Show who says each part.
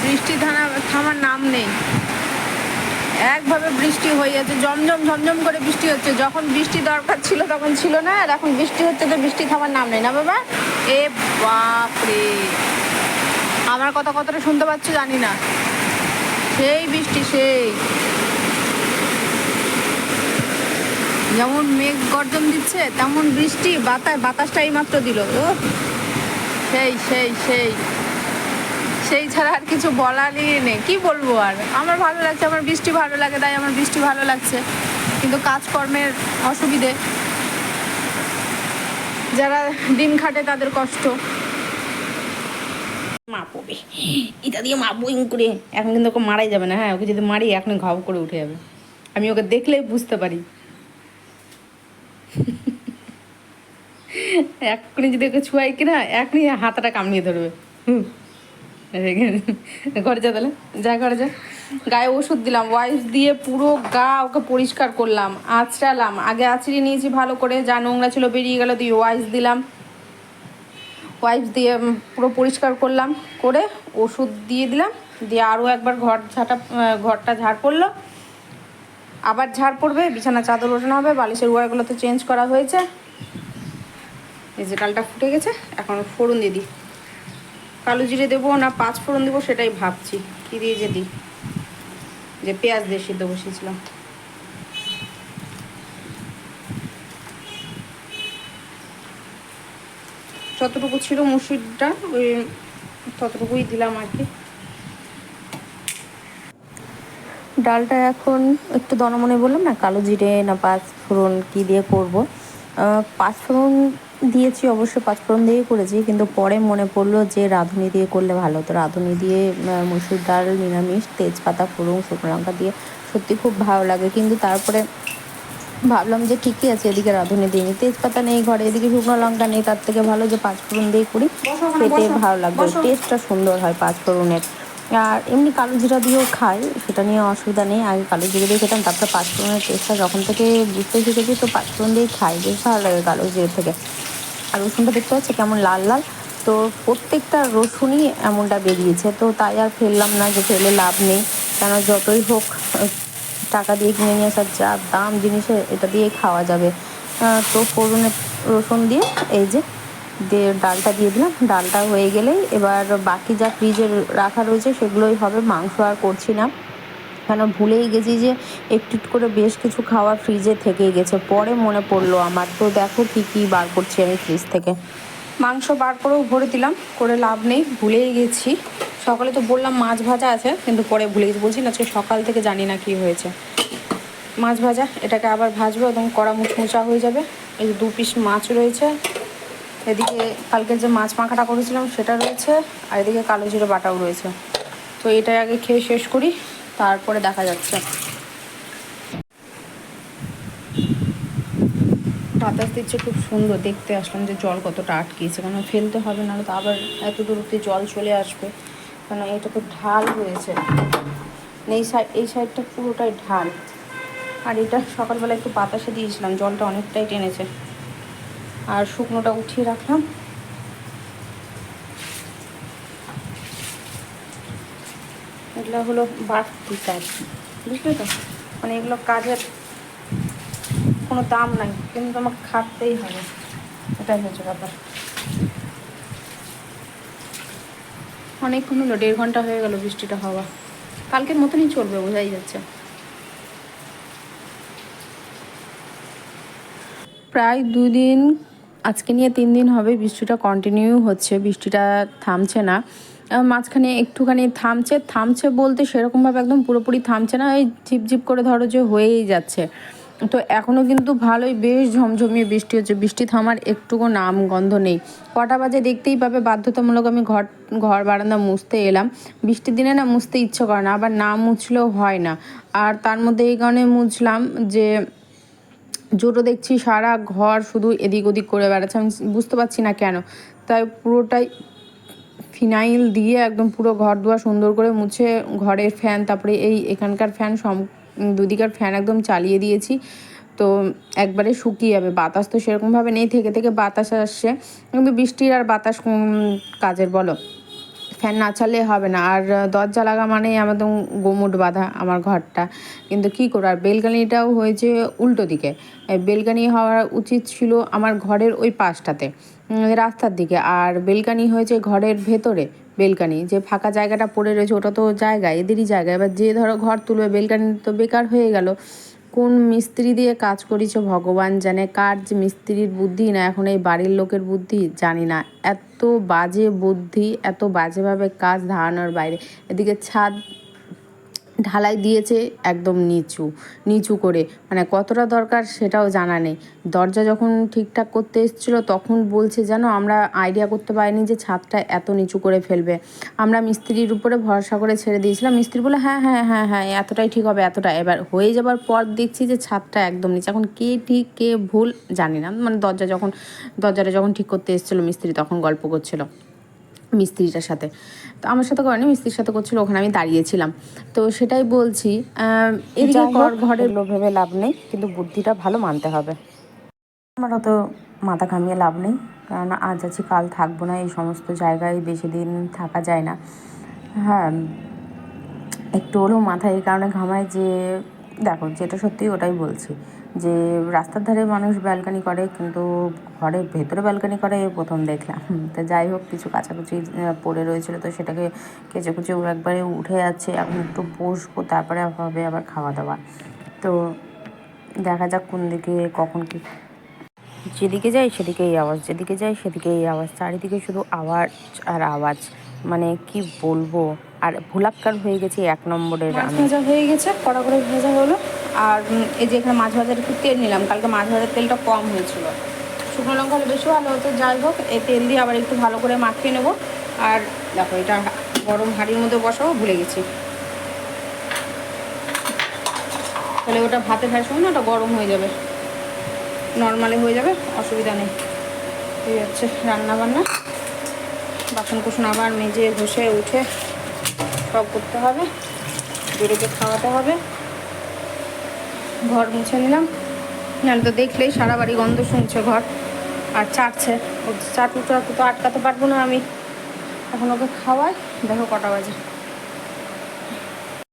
Speaker 1: বৃষ্টি থামার নাম নেই, একভাবে বৃষ্টি হয়ে যাচ্ছে, ঝমঝম ঝমঝম করে বৃষ্টি হচ্ছে। যখন বৃষ্টি দরকার ছিল তখন ছিল না, আর এখন বৃষ্টি হচ্ছে তো বৃষ্টি থামার নাম নেই। না বাবা? এ বাপরে, আমার কথা কতটা শুনতে পাচ্ছ জানি না, সেই বৃষ্টি, সেই যেমন মেঘ গর্জন দিচ্ছে তেমন বৃষ্টি, বাতাসটা এইমাত্র দিল। ও সেই সেই সেই সেই ছাড়া আর কিছু বলারই নেই। কি বলবো আর, আমার ভালো লাগছে, আমার বৃষ্টি ভালো লাগে, তাই আমার বৃষ্টি ভালো লাগছে। কিন্তু কাজকর্মের অসুবিধে, যারা দিন খাটে তাদের কষ্ট। মাপবে, এটা দিয়ে মাপবো করে। এখন কিন্তু ওকে মারাই যাবে না, হ্যাঁ, ওকে যদি মারি এখন ঘাও করে উঠে যাবে। আমি ওকে দেখলেই বুঝতে পারি, এক্ষুনি যদি ওকে ছুয়াই কিনা এখনই হাতটা কামড়িয়ে ধরবে। ঘরে যা, তাহলে যা ঘরে যা। গায়ে ওষুধ দিলাম, ওয়াইপস দিয়ে পুরো গা ওকে পরিষ্কার করলাম, আঁচড়ালাম। আগে আঁচড়িয়ে নিয়েছি ভালো করে, যা নোংরা ছিল বেরিয়ে গেল, দিয়ে ওয়াইপস দিলাম, ওয়াইপস দিয়ে পুরো পরিষ্কার করলাম, করে ওষুধ দিয়ে দিলাম, দিয়ে আরও একবার ঘরটা ঝাড় পড়লো, আবার ঝাড় পড়বে, বিছানা চাদর ওঠানো হবে, বালিশের ওয়ারগুলো তো চেঞ্জ করা হয়েছে। এই যে ডালটা ফুটে গেছে, এখন ফোড়ন দিয়ে দিই। কালো জিরে দেবো না পাঁচ ফোড়ন দেবো সেটাই ভাবছি, কী দিয়ে যে দিই। যে পেঁয়াজ দিয়ে সিদ্ধ বসিয়েছিলাম। যতটুকু ছিল মুসুরটা ওই ততটুকুই দিলাম আর কি। ডালটা এখন একটু দনমনে বললাম না, কালো জিরে না পাঁচ ফোড়ন কী দিয়ে করব। পাঁচ ফোড়ন দিয়েছি, অবশ্যই পাঁচ ফোড়ন দিয়েই করেছি, কিন্তু পরে মনে পড়লো যে রাঁধুনি দিয়ে করলে ভালো হতো। রাঁধুনি দিয়ে মুসুর ডাল নিরামিষ তেজপাতা ফোড়ন শুকনো লঙ্কা দিয়ে সত্যি খুব ভালো লাগে। কিন্তু তারপরে ভাবলাম যে ঠিকই আছে, এদিকে রাঁধুনি দিইনি, তেজপাতা নেই ঘরে, এদিকে শুকনো লঙ্কা নেই, তার থেকে ভালো যে পাঁচ ফোড়ন দিয়ে করি, খেতে ভালো লাগবে, টেস্টটা সুন্দর হয় পাঁচ ফোড়নের। আর এমনি কালো জিরা দিয়েও খাই, সেটা নিয়ে অসুবিধা নেই। আগে কালো জিরা দিয়ে খেতাম, তারপরে পাঁচ ফোড়নের টেস্টটা যখন থেকে বুঝতে শিখেছি তো পাঁচ ফোড়ন দিয়েই খাই, বেশ ভালো লাগে কালো জিরা থেকে। আর রসুনটা দেখতে পাচ্ছি কেমন লাল লাল, তো প্রত্যেকটা রসুনই এমনটা বেরিয়েছে, তো তাই আর ফেললাম না, যে ফেলে লাভ নেই, কেন যতই হোক টাকা দিয়ে কিনে নিয়ে আসার যা দাম জিনিসের, এটা দিয়েই খাওয়া যাবে। তো ফোড়নে রসুন দিয়ে এই যে ডালটা দিয়ে দিলাম, ডালটা হয়ে গেলেই এবার বাকি যা ফ্রিজে রাখা রয়েছে সেগুলোই হবে। মাংস আর করছি না, কেন ভুলেই গেছি যে একটু করে বেশ কিছু খাওয়ার ফ্রিজে থেকেই গেছে, পরে মনে পড়লো আমার। তো দেখো কী কী বার করছি আমি ফ্রিজ থেকে। মাংস বার করেও ভরে দিলাম, করে লাভ নেই, ভুলেই গেছি। সকালে তো বললাম মাছ ভাজা আছে, কিন্তু পরে ভুলে গেছি, বলছি না আজকে সকাল থেকে জানি না কি হয়েছে। মাছ ভাজা, এটাকে আবার ভাজবো, একদম কড়া মুচমুচা হয়ে যাবে। এই যে 2 পিস মাছ রয়েছে, এদিকে কালকে যে মাছ মাখাটা করেছিলাম সেটা রয়েছে, আর এদিকে কালো জিরে বাটাও রয়েছে। তো এটাই আগে খেয়ে শেষ করি, তারপরে দেখা যাচ্ছে। বাতাস দিচ্ছে খুব সুন্দর, দেখতে আসলাম যে জল কতটা আটকিয়েছে, কারণ ফেলতে হবে, না তো আবার এত দূর অব্দি জল চলে আসবে, কারণ এটা তো ঢাল হয়েছে, এই সাইডটা পুরোটাই ঢাল। আর এটা সকালবেলা একটু বাতাসে দিয়েছিলাম, জলটা অনেকটাই টেনেছে। আর শুকনোটা উঠিয়ে রাখলাম। এগুলো হলো বাড়তি কাজ, বুঝলে তো, মানে এগুলো কাজের কোনো দাম নাই, কিন্তু আমাকে খাটতেই হবে, এটাই হচ্ছে ব্যাপার। অনেকক্ষণ হলো, 1.5 ঘন্টা হয়ে গেল বৃষ্টিটা হওয়া, কালকের মতনই চলবে বোঝাই যাচ্ছে। প্রায় 2 দিন, আজকে নিয়ে 3 দিন হবে বৃষ্টিটা কন্টিনিউ হচ্ছে, বৃষ্টিটা থামছে না। মাঝখানে একটুখানি থামছে থামছে বলতে সেরকমভাবে একদম পুরোপুরি থামছে না, ওই ঝিপঝিপ করে ধরো যে হয়েই যাচ্ছে। তো এখনও কিন্তু ভালোই বেশ ঝমঝমিয়ে বৃষ্টি হচ্ছে, বৃষ্টি থামার একটুকু নাম গন্ধ নেই। কটা বাজে দেখতেই পাবে, বাধ্যতামূলক আমি ঘর বারান্দা মুছতে এলাম। বৃষ্টির দিনে না মুছতে ইচ্ছে করে না, আবার না মুছলেও হয় না। আর তার মধ্যে এই কারণে মুছলাম যে জোটো দেখছি সারা ঘর শুধু এদিক ওদিক করে বেড়াচ্ছে, আমি বুঝতে পারছি না কেন। তাই পুরোটাই ফিনাইল দিয়ে একদম পুরো ঘর দুয়ার সুন্দর করে মুছে ঘরের ফ্যান, তারপরে এই এখানকার ফ্যান, দুদিকার ফ্যান একদম চালিয়ে দিয়েছি। তো একবারে শুকিয়ে যাবে, বাতাস তো সেরকমভাবে নেই, থেকে থেকে বাতাস আসছে, কিন্তু বৃষ্টির আর বাতাস কাজের বলো, ফ্যান না চাললে হবে না। আর দরজা লাগা মানেই একদম গোমুট বাঁধা আমার ঘরটা, কিন্তু কী করবো। আর বেলকানিটাও হয়েছে উল্টো দিকে, বেলকানি হওয়া উচিত ছিল আমার ঘরের ওই পাশটাতে, রাস্তার দিকে, আর বেলকানি হয়েছে ঘরের ভেতরে। বেলকানি যে ফাঁকা জায়গাটা পড়ে রয়েছে ওটা তো জায়গা, এদেরই জায়গা, এবার যে ধরো ঘর তুলবে বেলকানি তো বেকার হয়ে গেল। কোন মিস্ত্রি দিয়ে কাজ করিস ভগবান জানে, কার যে মিস্ত্রির বুদ্ধি না এখন এই বাড়ির লোকের বুদ্ধি জানি না, এত বাজে বুদ্ধি, এত বাজেভাবে কাজ ধারণার বাইরে। এদিকে ছাদ ঢালাই দিয়েছে একদম নিচু নিচু করে, মানে কতটা দরকার সেটাও জানা নেই। দরজা যখন ঠিকঠাক করতে এসেছিলো তখন বলছে যেন আমরা আইডিয়া করতে পারিনি যে ছাদটা এত নিচু করে ফেলবে। আমরা মিস্ত্রির উপরে ভরসা করে ছেড়ে দিয়েছিলাম, মিস্ত্রি বলে হ্যাঁ হ্যাঁ হ্যাঁ হ্যাঁ এতটাই ঠিক হবে, এতটা। এবার হয়ে যাবার পর দেখছি যে ছাদটা একদম নিচে। এখন কে ঠিক কে ভুল জানি না, মানে দরজাটা যখন ঠিক করতে এসেছিলো মিস্ত্রি তখন গল্প করছিল মিস্ত্রিটার সাথে, তো আমার সাথে করেনি, মিস্ত্রির সাথে করছিল, ওখানে আমি দাঁড়িয়েছিলাম। তো সেটাই বলছি, এদিকে ঘরের ভেবে লাভ নেই, কিন্তু বুদ্ধিটা ভালো মানতে হবে। আমার অত মাথা ঘামিয়ে লাভ নেই, কারণ আজ আছি কাল থাকবো না, এই সমস্ত জায়গায় বেশি দিন থাকা যায় না। হ্যাঁ, একটু হলেও মাথায় এই কারণে ঘামায় যে দেখো, যেটা সত্যি ওটাই বলছি, যে রাস্তার ধারে মানুষ ব্যালকানি করে, কিন্তু ঘরের ভেতরে ব্যালকানি করে প্রথম দেখলাম। তো যাই হোক, কিছু কাচাকুচি পড়ে রয়েছিল, তো সেটাকে কেচে কুচে একবারে উঠে যাচ্ছে। এখন একটু বসবো, তারপরে হবে আবার খাওয়া দাওয়া। তো দেখা যাক কোন দিকে কখন কী, যেদিকে যাই সেদিকেই আওয়াজ, যেদিকে যাই সেদিকেই আওয়াজ, চারিদিকে শুধু আওয়াজ আর আওয়াজ, মানে কি বলবো। আর ভুলাক্কার হয়ে গেছি এক নম্বরের। মাছ ভাজা হয়ে গেছে, কড়া করে ভেজা হলো। আর এই যে এখানে মাছ ভাজার একটু তেল নিলাম, কালকে মাছ ভাজার তেলটা কম হয়েছিল, শুকনো লঙ্কা হলে বেশি ভালো হতো। যাই হোক, এই তেল দিয়ে আবার একটু ভালো করে মাখিয়ে নেবো। আর দেখো, এটা গরম হাঁড়ির মধ্যে বসাবো, ভুলে গেছি, তাহলে ওটা ভাতে খাওয়ার সময় না ওটা গরম হয়ে যাবে, নর্মালে হয়ে যাবে, অসুবিধা নেই। এই হচ্ছে রান্নাবান্না, বাসন কুসন আবার মেজে ঘষে উঠে সব করতে হবে, বেরোকে খাওয়াতে হবে। ঘর মুছে নিলাম, নাহলে তো দেখলেই সারা বাড়ি গন্ধ শুনছে ঘর, আর চাটছে, ও চাটুটা তো আটকাতে পারবো না আমি। এখন ওকে খাওয়াই, দেখো কটা বাজে।